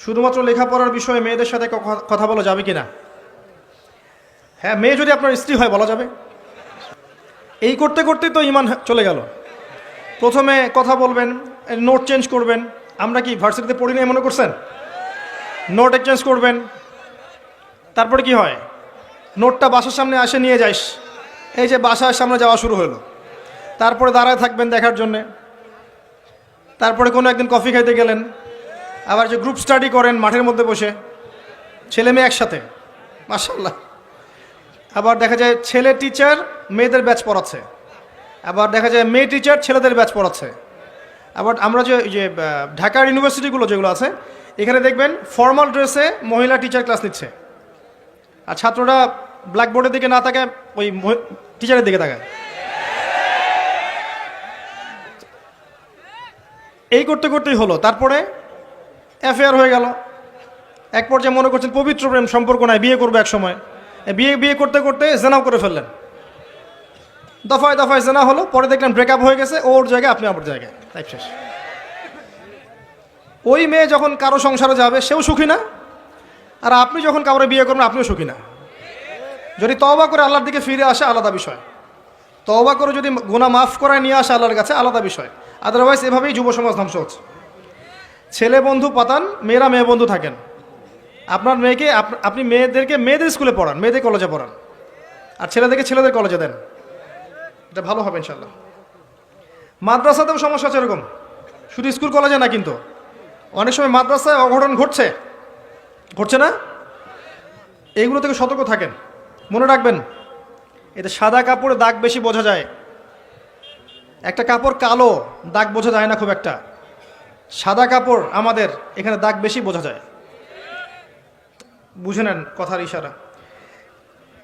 শুধুমাত্র লেখাপড়ার বিষয়ে মেয়েদের সাথে কথা বলা যাবে কিনা? হ্যাঁ, মেয়ে যদি আপনার স্ত্রী হয় বলা যাবে। এই করতে করতেই তো ইমান চলে গেল। প্রথমে কথা বলবেন, নোট চেঞ্জ করবেন। আমরা কি ভার্সিটিতে পড়ি না মনে করছেন? নোট এক্সচেঞ্জ করবেন। তারপরে কি হয়? নোটটা বাসার সামনে আসে নিয়ে যাইস, এই যে বাসার সামনে যাওয়া শুরু হলো। তারপরে দাঁড়ায় থাকবেন দেখার জন্যে। তারপরে কোনো একদিন কফি খাইতে গেলেন, আবার যে গ্রুপ স্টাডি করেন মাঠের মধ্যে বসে, ছেলে মেয়ে একসাথে, মাশাআল্লাহ। আবার দেখা যায় ছেলে টিচার মেয়েদের ব্যাচ পড়াচ্ছে, আবার দেখা যায় মেয়ে টিচার ছেলেদের ব্যাচ পড়াচ্ছে। আবার আমরা যে ঢাকার ইউনিভার্সিটিগুলো যেগুলো আছে, এখানে দেখবেন ফর্মাল ড্রেসে মহিলা টিচার ক্লাস নিচ্ছে, আর ছাত্ররা ব্ল্যাকবোর্ডের দিকে না তাকায় ওই টিচারের দিকে তাকায়। এই করতে করতেই হলো। তারপরে অ্যাফেয়ার হয়ে গেল। এক পর্যায়ে মনে করছেন পবিত্র প্রেম সম্পর্ক নাই, বিয়ে করবো এক সময়। বিয়ে করতে করতে জেনাও করে ফেললেন। দফায় দফায় জেনা হলো, পরে দেখলেন ব্রেকআপ হয়ে গেছে, ওর জায়গায় আপনি আমার জায়গায়, লাইফ শেষ। ওই মেয়ে যখন কারো সংসারে যাবে সেও সুখী না, আর আপনি যখন কাউরে বিয়ে করবেন আপনিও সুখী না। যদি তওবা করে আল্লাহর দিকে ফিরে আসে আলাদা বিষয়, তওবা করে যদি গুনাহ মাফ করায় নিয়ে আসে আল্লাহর কাছে আলাদা বিষয়। আদারওয়াইজ এভাবেই যুব সমাজ ধ্বংস হচ্ছে। ছেলে বন্ধু পাতান, মেয়েরা মেয়ে বন্ধু থাকেন। আপনার মেয়েকে আপনি মেয়েদেরকে মেয়েদের স্কুলে পড়ান, মেয়েদের কলেজে পড়ান, আর ছেলেদেরকে ছেলেদের কলেজে দেন। এটা ভালো হবে ইনশাল্লাহ। মাদ্রাসাতেও সমস্যা আছে এরকম, শুধু স্কুল কলেজে না, কিন্তু অনেক সময় মাদ্রাসায় অঘটন ঘটছে না? এইগুলো থেকে সতর্ক থাকেন। মনে রাখবেন, এতে সাদা কাপড়ে দাগ বেশি বোঝা যায়। একটা কাপড় কালো, দাগ বোঝা যায় না খুব একটা। সাদা কাপড় আমাদের এখানে দাগ বেশি বোঝা যায়। বুঝে নেন কথার ইশারা।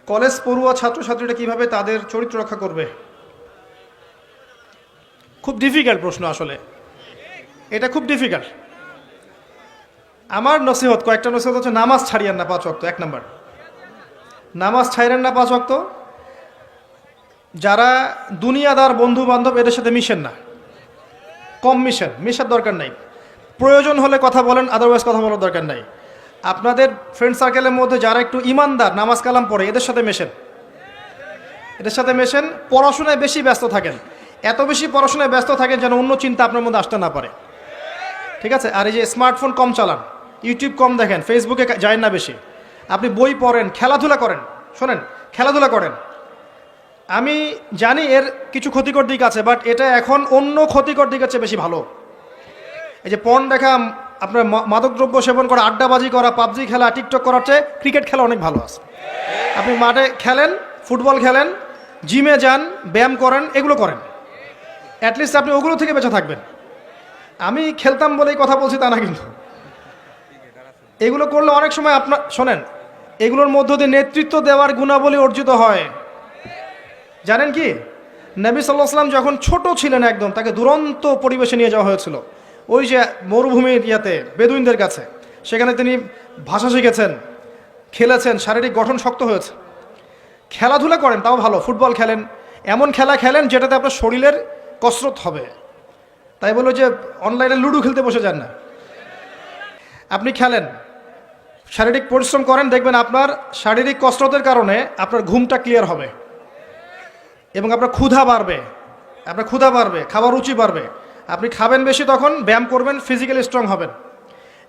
কলেজ পড়ুয়া ছাত্রছাত্রীরা কিভাবে তাদের চরিত্র রক্ষা করবে? খুব ডিফিকাল্ট প্রশ্ন আসলে, এটা খুব ডিফিকাল্ট। আমার নসিহত, কয়েকটা নসিহত হচ্ছে, নামাজ ছাড়িয়েন না 5 ওয়াক্ত। 1 নাম্বার, নামাজ ছাড়েন না 5 ওয়াক্ত। যারা দুনিয়াদার বন্ধু বান্ধব এদের সাথে মিশেন না, কম মিশার দরকার নাই। প্রয়োজন হলে কথা বলেন, আদারওয়াইজ কথা বলার দরকার নাই। আপনাদের ফ্রেন্ড সার্কেলের মধ্যে যারা একটু ইমানদার, নামাজ কালাম পড়ে, এদের সাথে মেশেন। পড়াশোনায় বেশি ব্যস্ত থাকেন, এত বেশি পড়াশোনায় ব্যস্ত থাকেন যেন অন্য চিন্তা আপনার মধ্যে আসতে না পারে, ঠিক আছে? আর এই যে স্মার্টফোন কম চালান, ইউটিউব কম দেখেন, ফেসবুকে যায় না বেশি। আপনি বই পড়েন, খেলাধুলা করেন। শোনেন, খেলাধুলা করেন। আমি জানি এর কিছু ক্ষতিকর দিক আছে, বাট এটা এখন অন্য ক্ষতিকর দিকের চেয়ে বেশি ভালো। এই যে পর্ন দেখা, আপনার মাদকদ্রব্য সেবন করা, আড্ডাবাজি করা, পাবজি খেলা, টিকটক করার চেয়ে ক্রিকেট খেলা অনেক ভালো আছে। আপনি মাঠে খেলেন, ফুটবল খেলেন, জিমে যান, ব্যায়াম করেন, এগুলো করেন। অ্যাটলিস্ট আপনি ওগুলো থেকে বেঁচে থাকবেন। আমি খেলতাম বলেই কথা বলছি তা না, কিন্তু এগুলো করলে অনেক সময় আপনার, শোনেন, এগুলোর মধ্য দিয়ে নেতৃত্ব দেওয়ার গুণাবলী অর্জিত হয়। জানেন কি, নবী সাল্লাল্লাহু আলাইহি ওয়াসাল্লাম যখন ছোট ছিলেন একদম, তাকে দুরন্ত পরিবেশে নিয়ে যাওয়া হয়েছিল, ওই যে মরুভূমির বেদুইনদের কাছে। সেখানে তিনি ভাষা শিখেছেন, খেলেছেন, শারীরিক গঠন শক্ত হয়েছে। খেলাধুলা করেন, তাও ভালো, ফুটবল খেলেন, এমন খেলা খেলেন যেটাতে আপনার শরীরের কসরত হবে। তাই বলো যে অনলাইনে লুডো খেলতে বসে যান না, আপনি খেলেন, শারীরিক পরিশ্রম করেন, দেখবেন আপনার শারীরিক কসরতের কারণে আপনার ঘুমটা ক্লিয়ার হবে এবং আপনার ক্ষুধা বাড়বে, খাবার রুচি বাড়বে। আপনি খাবেন বেশি, তখন ব্যায়াম করবেন, ফিজিক্যালি স্ট্রং হবেন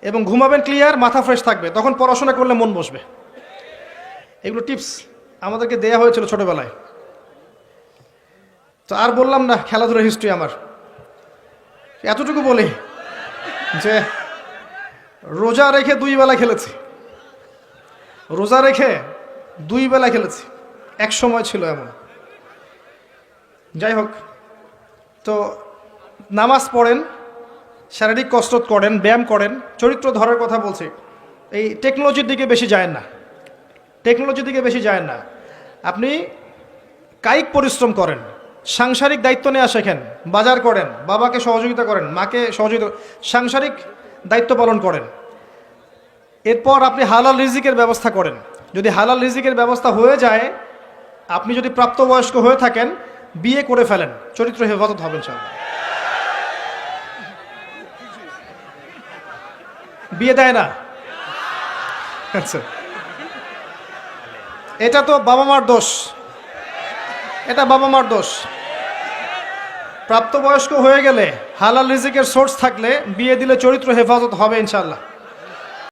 এবং ঘুমাবেন ক্লিয়ার, মাথা ফ্রেশ থাকবে, তখন পড়াশোনা করলে মন বসবে। এগুলো টিপস আমাদেরকে দেয়া হয়েছিল ছোটবেলায়। তো আর বললাম না খেলাধুলার হিস্ট্রি আমার, এতটুকু বলি যে রোজা রেখে 2 বেলা খেলেছি। এক সময় ছিল এমন। যাই হোক, তো নামাজ পড়েন, শারীরিক কসরত করেন, ব্যায়াম করেন, চরিত্র ধরার কথা বলছি। এই টেকনোলজির দিকে বেশি যায়েন না। আপনি কায়িক পরিশ্রম করেন, সাংসারিক দায়িত্ব নেওয়া শেখেন, বাজার করেন, বাবাকে সহযোগিতা করেন, মাকে সহযোগিতা, সাংসারিক দায়িত্ব পালন করেন। এরপর আপনি হালাল রিজিকের ব্যবস্থা করেন। যদি হালাল রিজিকের ব্যবস্থা হয়ে যায়, আপনি যদি প্রাপ্তবয়স্ক হয়ে থাকেন, বিয়ে করে ফেলেন, চরিত্র হেফাজত হবে ইনশাআল্লাহ। বিয়ে দেয় না? আচ্ছা, এটা তো বাবা মার দোষ, এটা বাবা মার দোষ। প্রাপ্তবয়স্ক হয়ে গেলে হালাল রিজিকের সোর্স থাকলে বিয়ে দিলে চরিত্র হেফাজত হবে ইনশাল্লাহ।